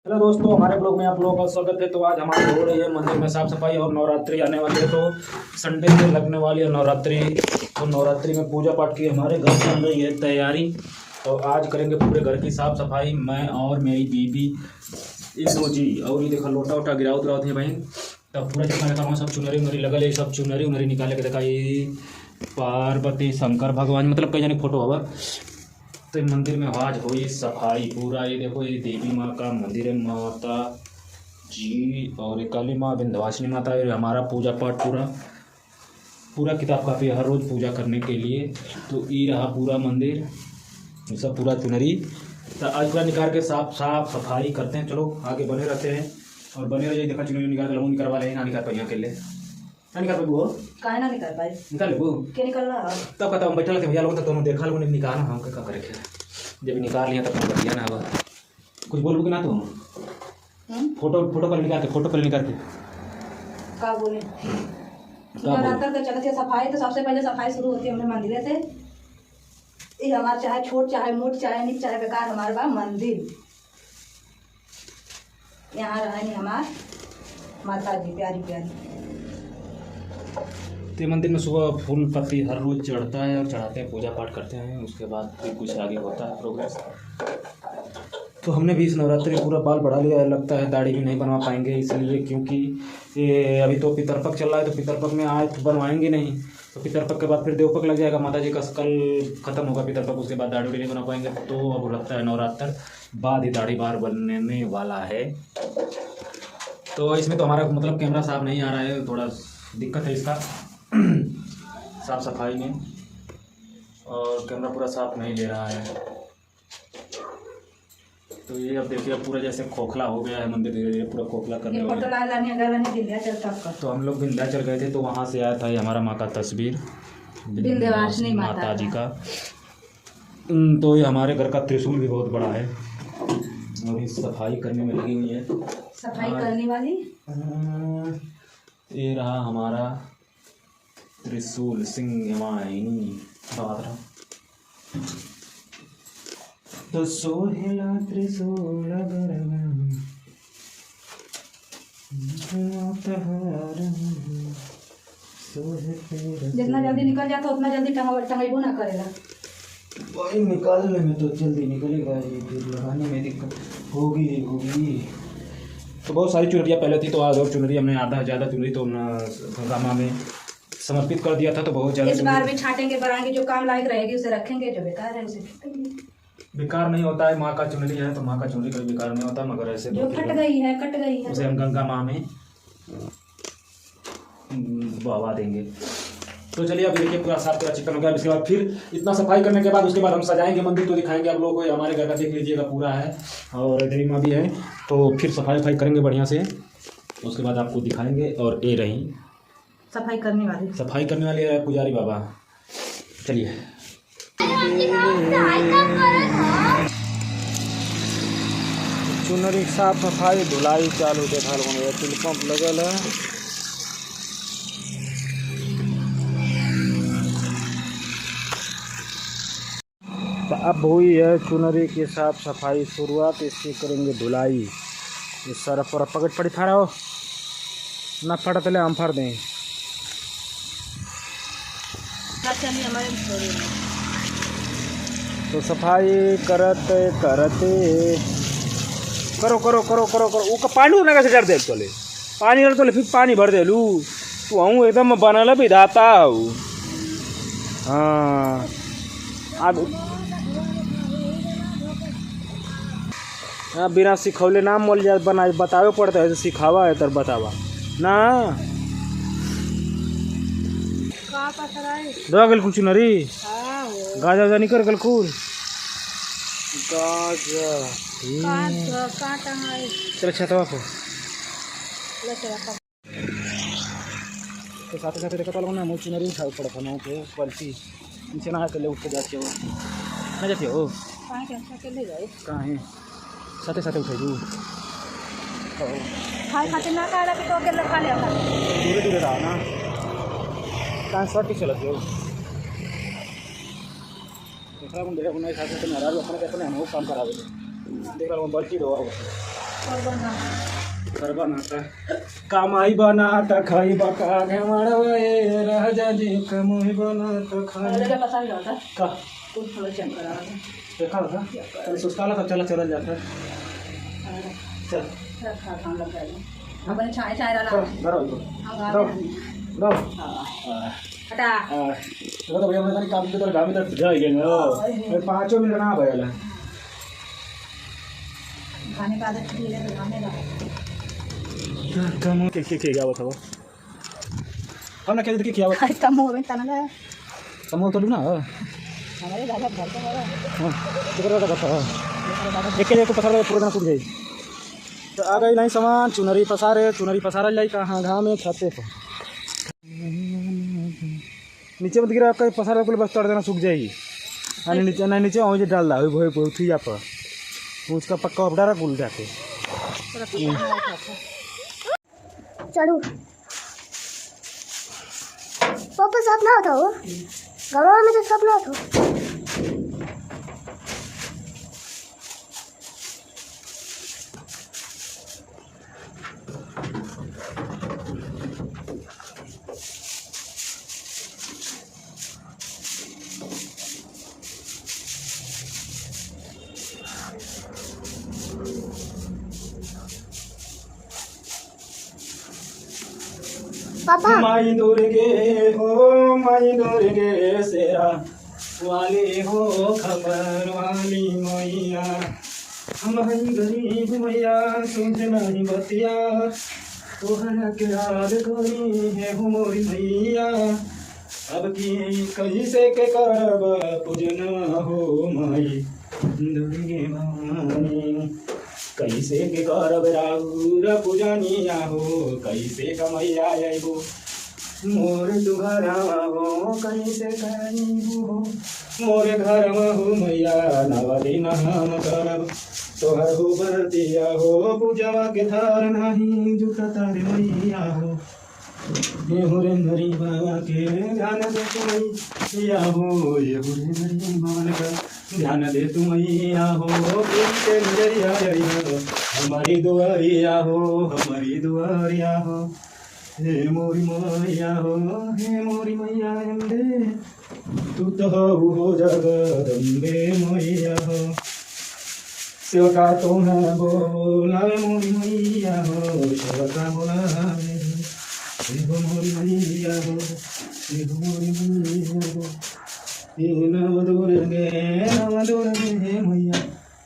Hello दोस्तों, हमारे blog में आप लोगों का स्वागत है। तो आज हमारी हो रही है मंदिर में साफ सफाई और नवरात्रि आने वाली है, तो संडे से लगने वाली है नवरात्रि। तो नवरात्रि में पूजा पाठ की हमारे घर चल रही है तैयारी। तो आज करेंगे पूरे घर की साफ सफाई, मैं और मेरी बीबी इंदू जी। और ये देखा लोटा वोटा गिरा उतरा थे बहन। तब पूरा देखा देखा वहाँ सब चुनरी उनरी लगल है, सब चुनरी उनरी निकाले के देखा ये पार्वती शंकर भगवान मतलब कई जाने फोटो हवा। तो मंदिर में आज हुई सफाई पूरा। ये देखो, ये देवी माँ का मंदिर है, माता जी और ये काली माँ विंध्यवासिनी माता है। हमारा पूजा पाठ पूरा पूरा किताब काफ़ी हर रोज़ पूजा करने के लिए। तो ये रहा पूरा मंदिर, ये सब पूरा चुनरी। तो आज पूरा निकाल के साफ सफाई करते हैं। चलो आगे बने रहते हैं और बने रहिए। देखा चुनरी निकाल के लगून करवा ले, ना निकाल पाई के लिए ना निकाल पाई वो काहे ना निकाल पाई निकाल ले वो के निकल रहा है। तब कहता हम बैठल थे भैया लोग, तो दोनों देखा लोगों ने निकाला हम क्या करे थे। जब निकाल लिया तब कर दिया ना। अब कुछ बोल कि ना तुम फोटो पर निकाल के का बोले नवरात्र के चलते सफाई तो सबसे पहले सफाई शुरू होती है अपने मंदिर से। ये हमारा चाहे छोट चाहे मोट चाहे निक चाहे बेकार हमारे बा मंदिर यहाँ रहनी हमार माता जी प्यारी प्यारी। तो मंदिर में सुबह फूल पत्ती हर रोज़ चढ़ता है और चढ़ाते हैं, पूजा पाठ करते हैं। उसके बाद फिर कुछ आगे होता है प्रोग्रेस। तो हमने भी इस नवरात्रि पूरा बाल बढ़ा लिया है। लगता है दाढ़ी भी नहीं बनवा पाएंगे इसलिए, क्योंकि ये अभी तो पितरपक चल रहा है। तो पितरपक में आज तो बनवाएंगे नहीं, तो पितरपक के बाद फिर देवपक लग जाएगा। माता जी का कल खत्म होगा पितरपक, उसके बाद दाढ़ी नहीं बना पाएंगे। तो अब लगता है नवरात्र बाद ही दाढ़ी बार बनने वाला है। तो इसमें तो हमारा मतलब कैमरा साफ नहीं आ रहा है, थोड़ा दिक्कत है इसका साफ सफाई में, और कैमरा पूरा साफ नहीं ले रहा है। तो ये अब देखिए पूरा जैसे खोखला हो गया है मंदिर, धीरे धीरे पूरा खोखला करने वाला। तो हम लोग विंध्याचल गए थे, तो वहाँ से आया था ये हमारा माँ का तस्वीर विंध्यवासिनी माता जी का। तो ये हमारे घर का त्रिशूल भी बहुत बड़ा है और इस सफाई करने में लगी हुई है सफाई करने वाली। ये रहा हमारा त्रिशूल सिंहवाहिनी बादरा। तो सोहेला त्रिशूल जितना जल्दी निकल जाता उतना जल्दी टंगेबो ना करेगा। भाई निकालने में तो जल्दी निकलेगा, ये फिर लगाने में दिक्कत होगी। तो बहुत सारी चुनरियाँ पहले थी, तो आज और चुनरी हमने आधा ज़्यादा चुनरी तो गंगा माँ में समर्पित कर दिया था। तो बहुत ज़्यादा इस बार भी छाटेंगे बढ़ाएंगे, जो काम लायक रहेगी उसे रखेंगे, जो बेकार है उसे फेंकेंगे। बेकार नहीं होता है, माँ का चुनरी है तो माँ का चुनरी कभी बेकार नहीं होता। मगर ऐसे जो कट गई है उसे हम गंगा माँ में बहा देंगे। तो चलिए अब देखिए पूरा साफ पूरा चिकन हो गया। इसके बाद फिर इतना सफाई करने के बाद उसके बाद हम सजाएंगे मंदिर, तो दिखाएंगे आप लोगों को। हमारे घर का देख लीजिएगा पूरा है और देवी माँ भी है। तो फिर सफाई करेंगे बढ़िया से, उसके बाद आपको दिखाएंगे। और ये रही सफाई करने वाली है पुजारी बाबा। चलिए चुनरी साफ सफाई धुलाई चालू देखा तेल पंप लगल है। तो अब हुई है चुनरी की साफ सफाई शुरुआत, इसकी करेंगे धुलाई। ये सारा पूरा पकड़ पड़ी फाड़ा हो ना, फटा तले हम फाड़ दें। तो सफाई करते करो वो पानी उड़ने कैसे डर दे तोले पानी डर तोले फिर पानी भर दे लू तू हूँ एकदम बनल विधाता हूँ। हाँ अब बिना सिखौले ना मोल जा बना बतावे पड़ता है, तो सिखावा है तर बतावा ना दो गल कुछ नरी गाजा वाजा निकल गल कुल गाजा चल छतवा को तो साथे देखा ना मुझे नरी उठावे पड़ता ना तो पलटी नीचे ना के ले उठ के जाते हो ना जाते हो कहाँ है साथे उठाई दू खाते ना खाला के तो अकेले खा लिया दूरे रहा ना कहाँ शॉर्ट चलते हो देखा नहीं साथ अपने हम काम करा देते देख रहा हूँ बल्कि कर बनाता कमाई बनाता खाई बका के मड़वे राजा जी कमाई बनाता खाई का देखा होगा चल सुस्ताला सब चला चला जाता चल अपने छाए छाए रहा दो हटा तो भैया मैं काम तो गामी तक जाएंगे मैं 5 मिनट ना भैया खाने का आदत ठीक है तो खाने का कम के क्या बताओ हमने क्या देखिए क्या बताओ कम हो गए तना है कम तो ना हमारे दादा घर का वाला तो करो बताओ एक के को पसार पूरा टूट गई तो आ गई नहीं सामान चुनरी पसारा लाई कहाँ घाम में छाते पर नीचे मत गिरा आपका पसारा को बस तोड़ देना सूख जाएगी और नीचे नहीं नीचे वहीं डाल दा वही थी यहाँ पर उसका पक्का अपडारा गुल जाके चलो पापा सपना था वो घरों में तो सपना था पापा माई दुर्गे सेरा वाली हो खबर वाली मैया हम गरीब मैया सुन नहीं बतिया तोहरा के याद करी है हो मोरी मैया अब की कैसे के करब पूजना हो माई दुर्गे भवानी कैसे के करब राहुर पूजनिया हो कैसे कमैया आइबो मोर दुघर हो कैसे करीबू हो मोर घर हो मैया नव दिन हम करब तोहर हो बरतिया हो पूजवा के थार नहीं जुटा तारे मैया हो ये हो रे मरी बाबा के ध्यान दे मैया हो ये हो रे मरी मान का ध्यान दे तू मैया हो के नजरिया हो हमारी दुआरिया हो हे मोरी मैया अम्बे तू तो हो जगदम्बे मैया हो सेवका तो है बोलावे मोरी मैया हो सेवका बोलावे हो मोरी मैया हो मोरी मैया हो नव दुर्गे मैया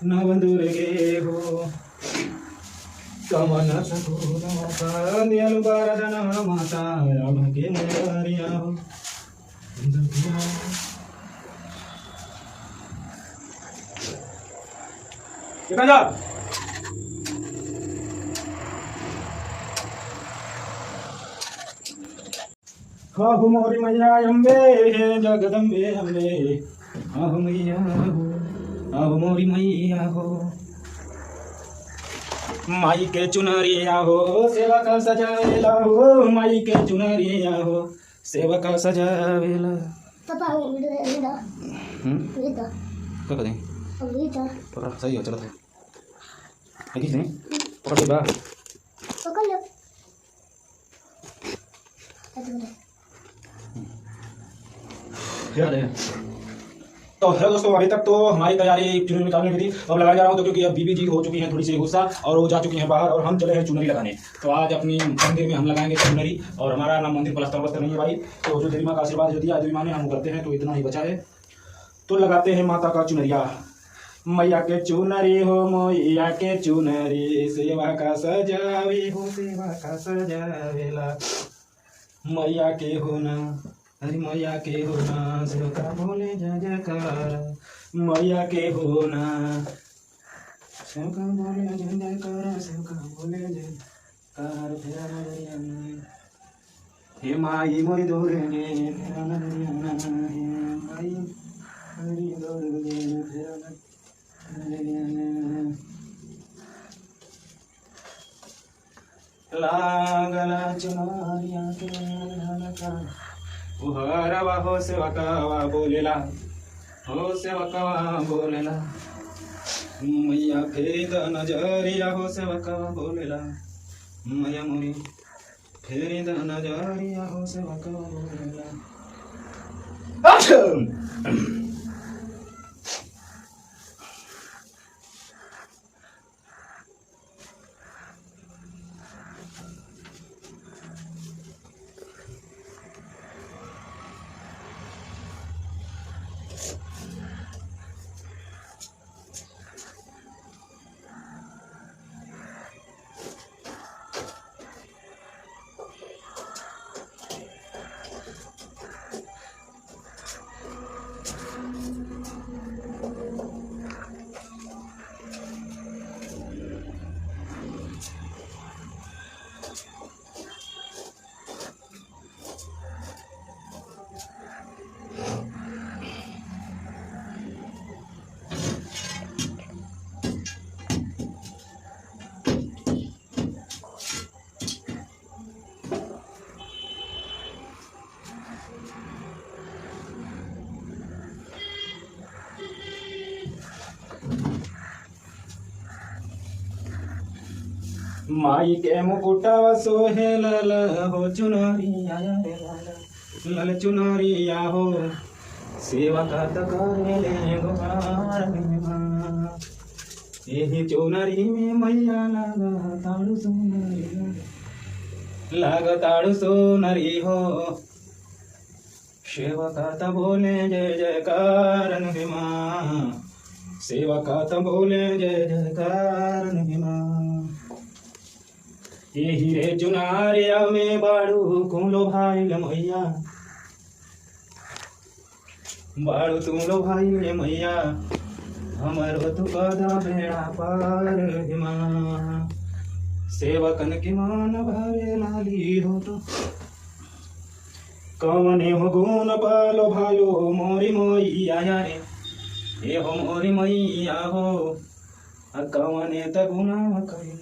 नव दुर्गे हो कमन सकुना नियलु बारदना माता राम के मुरारिया हो कितना जा हो मोरी मैया अम्बे जगदम्बे अम्बे आहो मैया हो आहो मोरी मैया हो माई के चुनरिया हो सेवा का सजावेला हो माई के चुनरिया हो सेवा का सजावेला पापा वीडियो क्या करें पकड़ सही हो चलो है किसने पकड़ दे बा पकड़ लो क्या है तो हेलो दोस्तों अभी तक तो हमारी तैयारी चुनरी निकालने की थी अब लगाने जा रहा हूँ तो क्योंकि अब बीबी जी हो चुकी हैं थोड़ी सी गुस्सा और वो जा चुकी हैं बाहर और हम चले हैं चुनरी लगाने। तो आज अपनी मंदिर में हम लगाएंगे चुनरी और हमारा नाम मंदिर प्लस्तर नहीं है भाई, तो जो देवी माँ का आशीर्वाद जो दिया देवी माँ ने हम करते हैं तो इतना ही बचा है। तो लगाते हैं माता का चुनरिया। मैया के चुनरी हो मैया के चुनरी सेवा का सजावे हो सेवा का सजावेला मैया के होना हरि मैया के होना सेवका बोले जय जयकार मैया के होना सेवका बोले जय जयकार सेवका बोले जयकार फेरा नजरिया हे माई मोरी दोरेंगे फेरा नजरिया हे माई मोरी दोरेंगे फेरा नजरिया लागला चुनरिया के ढलका उहरवा हो सेवकवा बोलेला हो सेवकवा बोलेला मैया फेरी द नजरिया हो सेवका बोलेला मैया मोरी फेरी द नजरिया हो सेवका बोलेला। माई के मुकुटवा सोहे लल हो चुनरिया रे लाल लल चुनरिया हो सेवा का करे ले गोहार माँ। यही चुनरी में मैया लागा ताड़ू सोनरी लागा ताड़ू सोनरी हो सेवा का बोले जय जयकार माँ। सेवा का बोले जय जयकार माँ। यही रे चुनारिया में बाड़ू कुलो भाई मैया बाड़ू तुम लो भाई मैया हमारो तू कदा बेड़ा पार माँ। सेवकन की मान भावे लाली हो तो कवने हो गुण पालो भालो मोरी मैया रे ये हो मोरी मैया हो कवने त गुना करी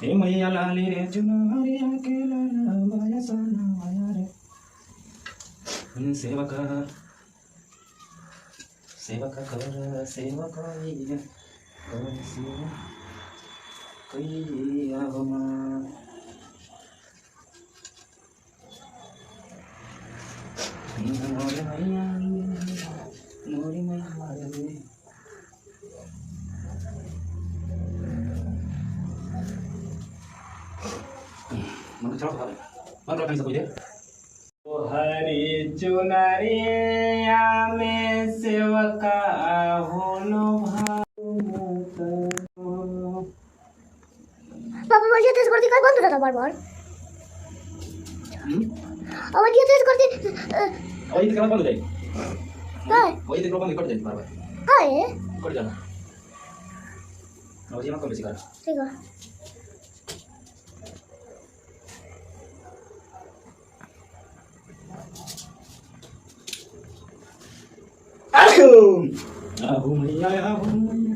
हे मैया लाली रे चुनरिया के लाला माया साना माया रे सेवका सेवका कर सेवका कर सेवा कई आगमा मोरे मैया मोरे मैया रे मन चलो भाई मन रखने से पहले ओ हरी चुनरिया में सेवका होलो पापा मुझे तेज करती काय बंद हो रहा था बार-बार। अब ये तेज करती और ये कैमरा बंद हो जाएगी काय वो ये बंद कट जाएगी बार-बार काय कट जाना और ये मत कर बेसी कर ठीक है आहू मैया आहू मैया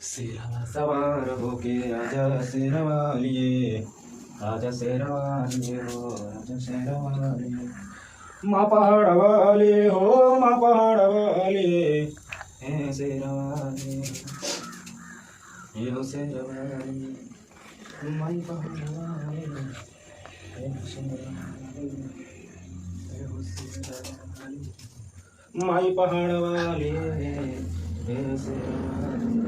सिरा सवार होके आजा शेरवालिए आजा शेरवालिए हो आजा शेरवालिए माँ पहाड़ वाले हो माँ पहाड़ वाले हे शेरवालिए ये हो शेरवालिए माई पहाड़ वाले हे शेरवालिए हे हो शेरवालिए माई पहाड़ वाले हे शेरवालिए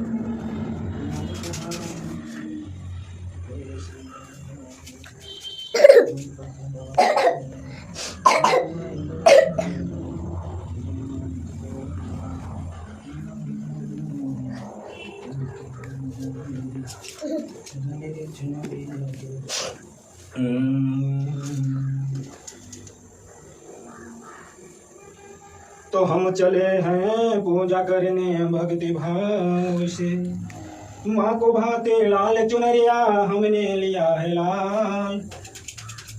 तो हम चले हैं पूजा करने भक्ति भाव से। माँ को भाते लाल चुनरिया हमने लिया है लाल।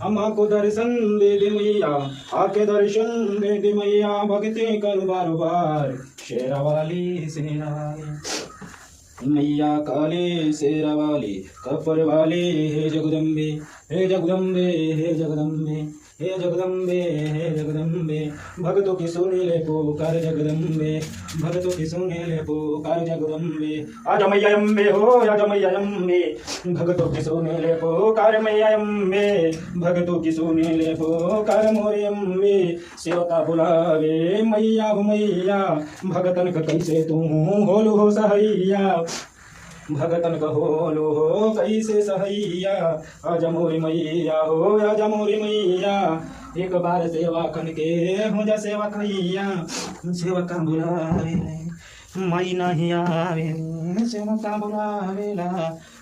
अम्मा को दर्शन दे दे मैया, आके दर्शन दे दे मैया, भक्ति कर बार बार शेरा वाली सेना वाली मैया काले शेरा वाली कपर वाले। हे जगदम्बे हे जगदम्बे हे जगदम्बे हे जगदम्बे हे जगदम्बे, भक्तों की सुनीले पुकार जगदम्बे, भक्तों की सुनीले पुकार जगदम्बे। आजा मैया अम्बे हो आजा मैया अम्बे, भक्तों की सुनीले पुकार मैया अम्बे, भक्तों की सुनीले पुकार मोरे अम्बे। सेवका बुलावे मैया हो मैया, भगतन का कैसे तू होलू हो सहैया, भगतन का होलो हो कैसे सहैया। आजा मोरी मैया हो आजा मोरी मैया, एक बार सेवा कन के हो जा सेवा कैया। सेवा का बुलावे मई नहीं आवे, सेवा का बुलावेला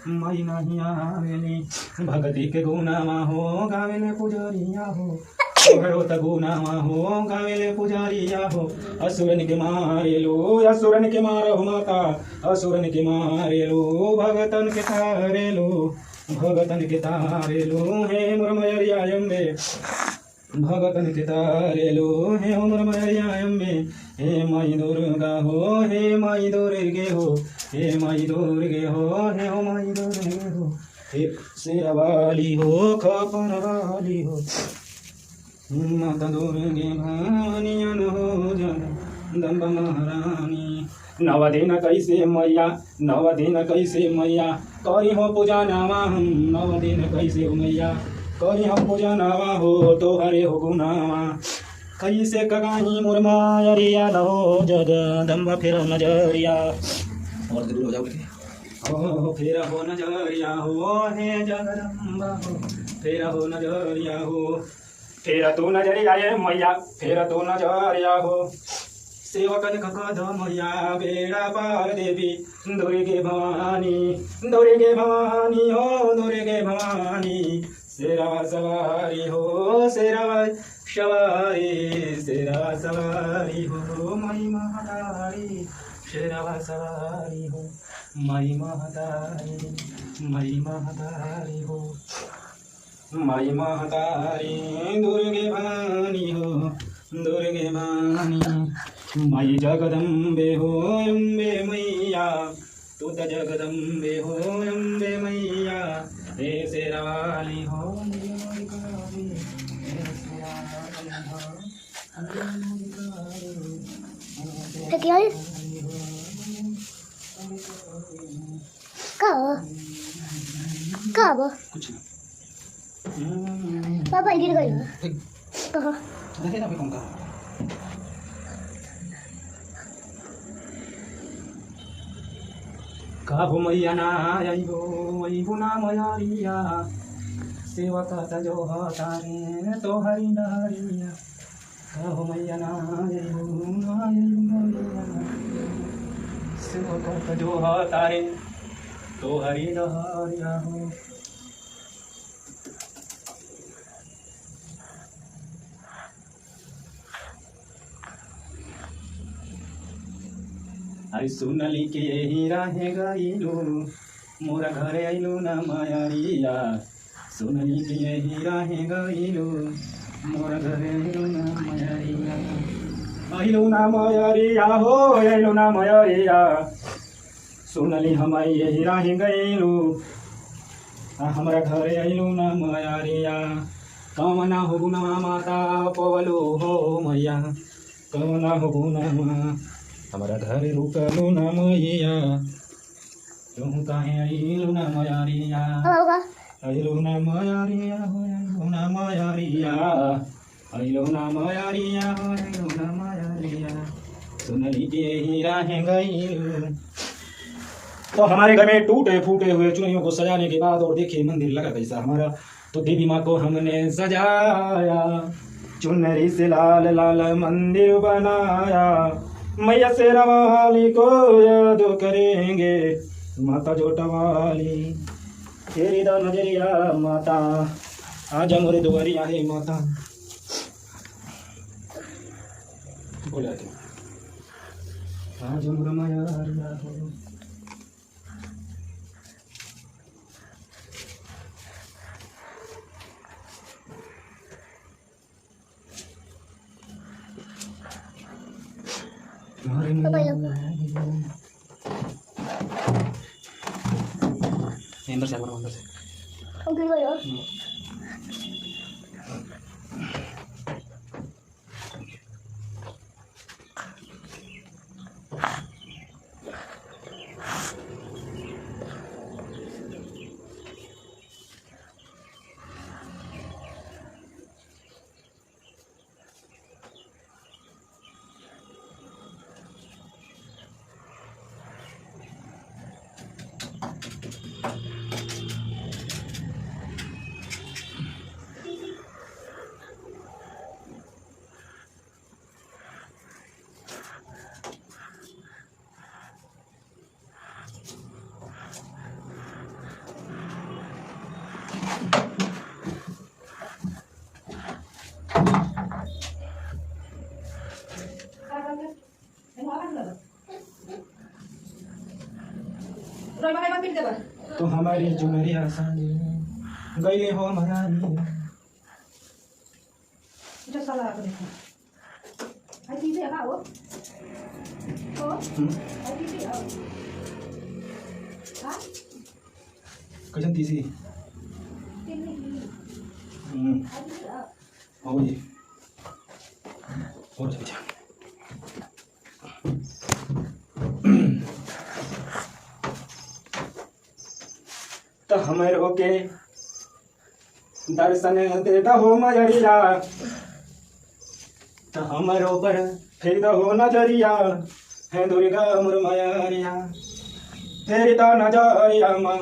मई नहीं आवेली। भगती के गुनामा हो गावेले पुजरिया हो, गुनामा हो गावेले पुजारिया हो। असुरन के मारे लो असुरन के मारो माता, असुरन के मारे लो भगतन के तारे लो, भगतन के तारे लो। हे मोर मैया अम्बे, भगतन के तारे लो हे मोर मैया अम्बे। हे माई दुर्गा हो हे माई दुर्गे हो, हे माई दुर्गे हो हे हो माई दुर्गे हो। हे शेरा वाली हो खपर वाली हो, माता दुर्गे भानियन हो जन दम्ब महारानी। नव दिन कैसे मैया नव दिन कैसे मैया, करी हो पूजा नामा हम नव दिन कैसे मैया, करी हो पूजा नामा हो तो हरे हो गुनावा। कैसे कगाही मुरमायरिया लो जगदम्बा फिर नजरिया, और दूर हो जाओगे हो फिर हो नजरिया हो हे जगदम्बा हो, फिर हो नजरिया हो। फेरा तो नजरिया ये मैया फेरा तो नजरिया हो, सेवकन का कदम मैया बेड़ा पार देवी। दुर्गे भवानी दुर्गे भवानी हो दुर्गे भवानी, शेरा सवारी हो शेरा सवारी, शेरा सवारी हो मई महातारी, शेरा सवारी हो मई महातारी, मई महातारी हो माई महतारी। दुर्गे भानी हो दुर्गे भानी, माई जगदम्बे हो अम्बे मैया, तू तो जगदम्बे हो अम्बे मैया। हे शेरा वाली हो कब कुछ ना पापा गिर गई कहाँ? देखे ना कौन का काबू मैया ना आइबो आइबो ना मैया, सेवा का जो हतारे तो हरी डहरिया। काबू मैया ना आइबो ना आइबो, सेवा का जो हतारे तो हरी डहरिया हो। आई सुनली के यही राहे गईलू, मोरा घरे आइलू ना मायारिया। सुनली के यही राहे गईलू, मोरा घरे आइलू ना मायारिया। आइलू ना मायारिया हो आइलू ना मायारिया, सुनली हम यही राहे गईलू, हमारा घरे आइलू ना मायारिया। कमना हो गुना माता पवलो हो मैया, कमना हो गुना हमारा घर रुकलो ना मैया, तुम काहे आइलो ना मैया, आइलो ना मैया हो आइलो ना मैया, आइलो ना मैया हो आइलो ना मैया। सुनली के ही राहें गई। तो हमारे घर में टूटे फूटे हुए चुनरियों को सजाने के बाद और देखिए मंदिर लगा कैसा हमारा। तो देवी माँ को हमने सजाया, चुनरी से लाल लाल मंदिर बनाया। मैया शेरा वाली को याद करेंगे, माता जोटा वाली तेरी दा नजरिया माता, आजा मोरे दुआरिया है माता। बोले थे आज रमाया हो पापा ये अंदर से अंदर से अंकल भाई तो हमारी जुमरिया सानी गईले हो महारानी जो साला आ देखो आई चीजें है वो आई चीजें हां कैसन तीसी हो जी और अच्छा तो हमरो के दर्शन देता हो मजरिया तो हमरो पर फिर हो नजरिया है दुर्गा मुरमयरिया तेरी तो नजरिया माँ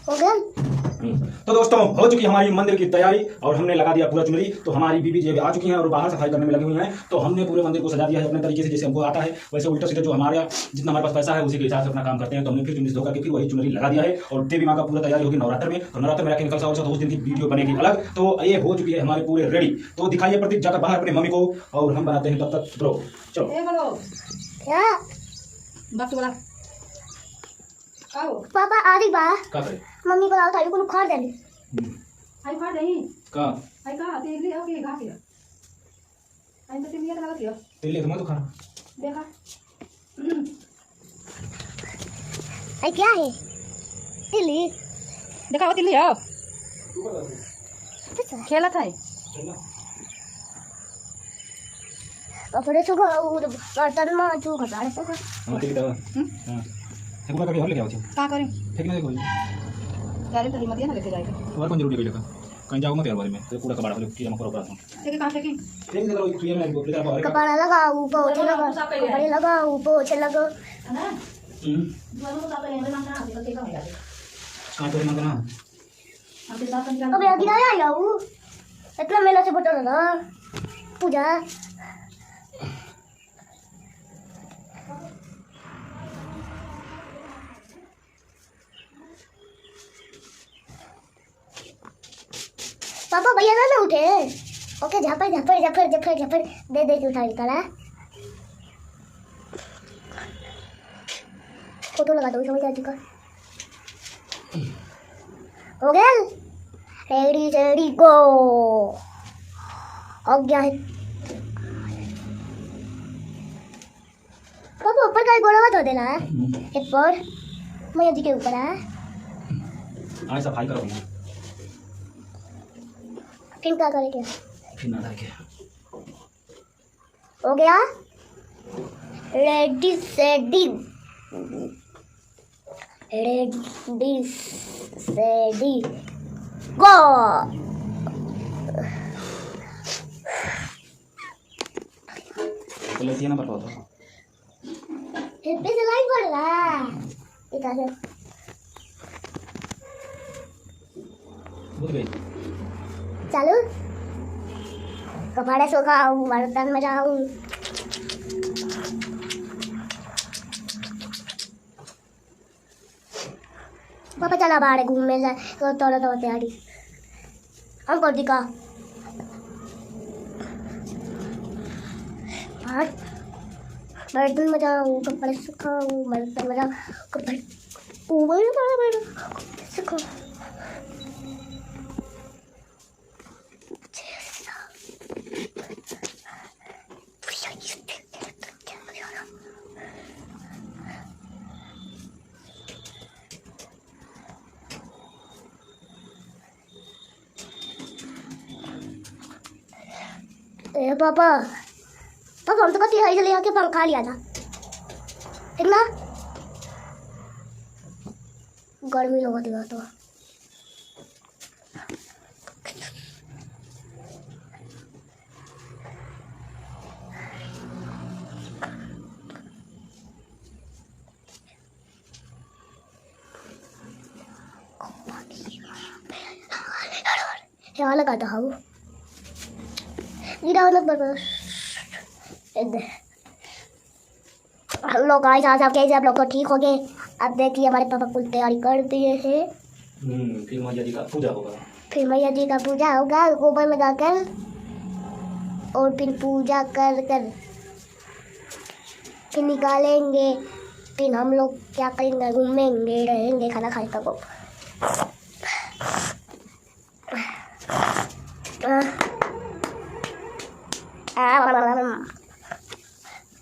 हो गया। तो दोस्तों हो चुकी हमारी मंदिर की तैयारी और हमने लगा दिया पूरा चुनरी। तो हमारी बीबी जी अभी आ चुकी हैं और बाहर सफाई करने में लगी हुई हैं। तो हमने पूरे मंदिर को सजा दिया है अपने तरीके से जैसे हमको आता है वैसे उल्टा सीधा जो हमारा जितना हमारे पास पैसा है उसी के हिसाब से अपना काम करते हैं। तो हमने फिर चुनरी धोकर के फिर वही चुनरी लगा दिया है और देवी माँ का पूरा तैयारी होगी नवरात्र में। तो नवरात्र में रखें कल सा उस दिन की वीडियो बनेगी अलग। तो ये हो चुकी है हमारे पूरे रेडी। तो दिखाइए प्रतीक जाकर बाहर अपने मम्मी को और हम बनाते हैं तब तक ब्रो चलो क्या बात बोला आओ पापा आदि बा का करे मम्मी बोलाओ था को खार दे आई खा नहीं का आई का तेली हो के घा के आई तो तेली लगा दियो तेल ले तो खाना देखा आई क्या है तिली देखा वो तेली आओ खेला था अपने सुगा बर्तन में तू घटा रहे सुगा हां ठीक है हां एक बार कभी और लेके आओ का करें फेंकने से कोई गाड़ी तो हिम्मत ना लेके जाएगा और कौन जरूरी लेकर कहीं जाओ मत यार बारे में तो पूरा कबाड़ हो कीड़ा मकोड़ा ऊपर ठीक है कहां फेंकी फेंक दे करो क्रिया में गोपले का बाहर कपड़ा लगाओ पोछे लगाओ कपड़े लगाओ पोछे लगाओ है ना दोनों को साथ लेने ना आते तो ठीक हो जाएगा कहां पे मत ना आपके साथ निकाल अबे अभी आया याऊ इतना मेला से बटन ना पूजा पापा भैया ना उठे ओके झपड़ झपड़ झपड़ झपड़ झपड़ दे दे के उठा निकाला फोटो लगा दो समझ आती का हो गया रेडी रेडी गो हो गया है पापा ऊपर का गोड़ा मत हो देना एक पर मैं जी के ऊपर है आज सफाई करो फिर क्या करेंगे फिर ना करके हो गया रेडी सेडी रेडी सेडी गो तो लेती है ना पर बहुत पे से लाइट पड़ रहा है इधर से बुझ गई चालू कपड़े सुखाऊं बर्तन में जाऊं पापा चला बाहर घूमने जाए तो तोड़ा तो तैयारी हम कर दी का बर्तन बजाऊँ, कपड़े सुखाऊँ, बर्तन बजाऊँ, कपड़े सुखाऊँ। ए पापा पापा हम तो कभी हाई ले आके पंखा लिया था ठीक ना गर्मी लगा दिया तो यहाँ लगा था वो गिरा हम लोग आज आप कैसे आप लोग तो ठीक हो गए। अब देखिए हमारे पापा कुल तैयारी कर दिए हैं। फिर मैया जी का पूजा होगा। फिर मैया जी का पूजा होगा गोबर लगाकर और फिर पूजा कर कर फिर निकालेंगे। फिर हम लोग क्या करेंगे घूमेंगे रहेंगे खाना खाने तक।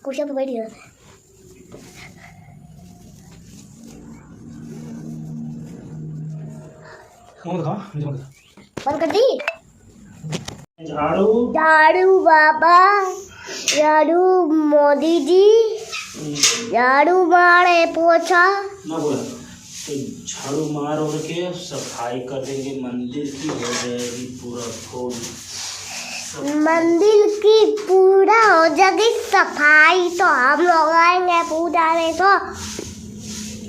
कुर्सी पे बैठ गया बंद कर दी। झाड़ू झाड़ू बाबा झाड़ू मोदी जी झाड़ू मारे पोछा ना बोला तो झाड़ू मार और के सफाई कर देंगे। मंदिर की हो जाएगी पूरा फूल मंदिर की पूरा हो जाएगी सफाई। तो हम लोग आएंगे पूजा में तो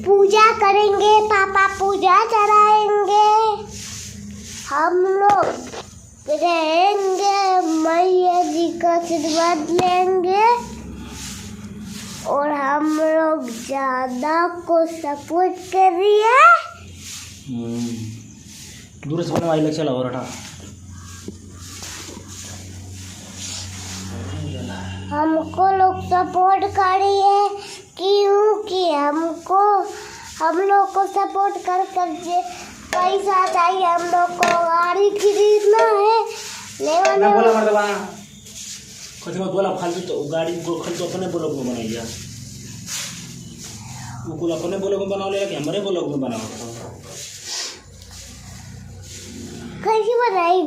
पूजा करेंगे पापा पूजा चढ़ाएंगे। हम लोग रहेंगे मैया जी का आशीर्वाद लेंगे और हम लोग ज़्यादा को सपोर्ट करिए। दूर से बनवाई लग चला और हमको लोग सपोर्ट करिए क्योंकि हम लोग को सपोर्ट कर पैसा चाहिए। हम लोग को गाड़ी खरीदना है ना बोला मर्दबा कथी मत बोला फालतू। तो गाड़ी को खल तो अपने ब्लॉग में बनाइए। वो कुल अपने ब्लॉग में बनाओ ले कि हमारे ब्लॉग में बनाओ। कैसी बनाई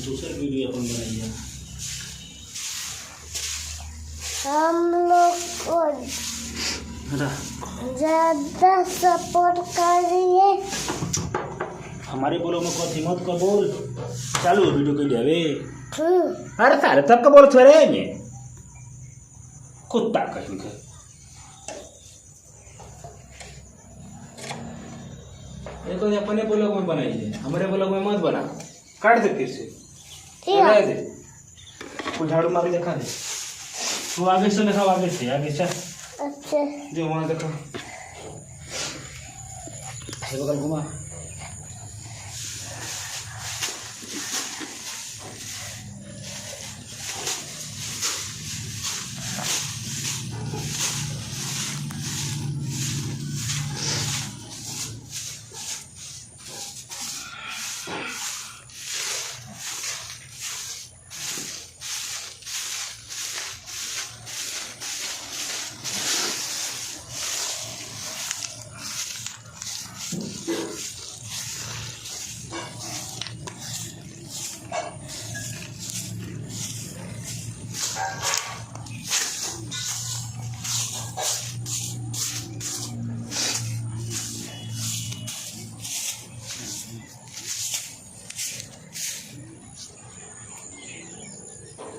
दूसरे वीडियो अपन बनाइए। हम लोग को ज़्यादा सपोर्ट करिए। हमारे ब्लॉग में कथी मत कर बोल चालू वीडियो के लिए अबे। अरे तारे तब का बोल थोड़े में कुत्ता कहीं के ये तो अपने ब्लॉग में बनाइए हमारे ब्लॉग में मत बना। काट दे फिर से लगा दे कुछ झाड़ू मार देखा दे। तू आगे से देखा आगे से आगे चल। अच्छा जो वहाँ देखा बगल घुमा।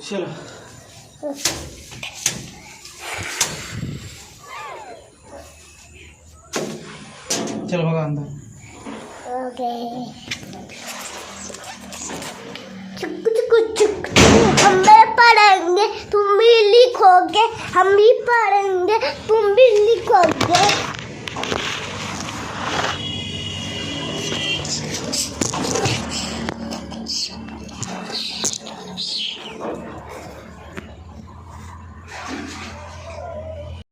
चलो चलो भगा अंदर। ओके चुक चुक चुक हम भी पढ़ेंगे तुम भी लिखोगे। हम भी पढ़ेंगे तुम भी लिखोगे।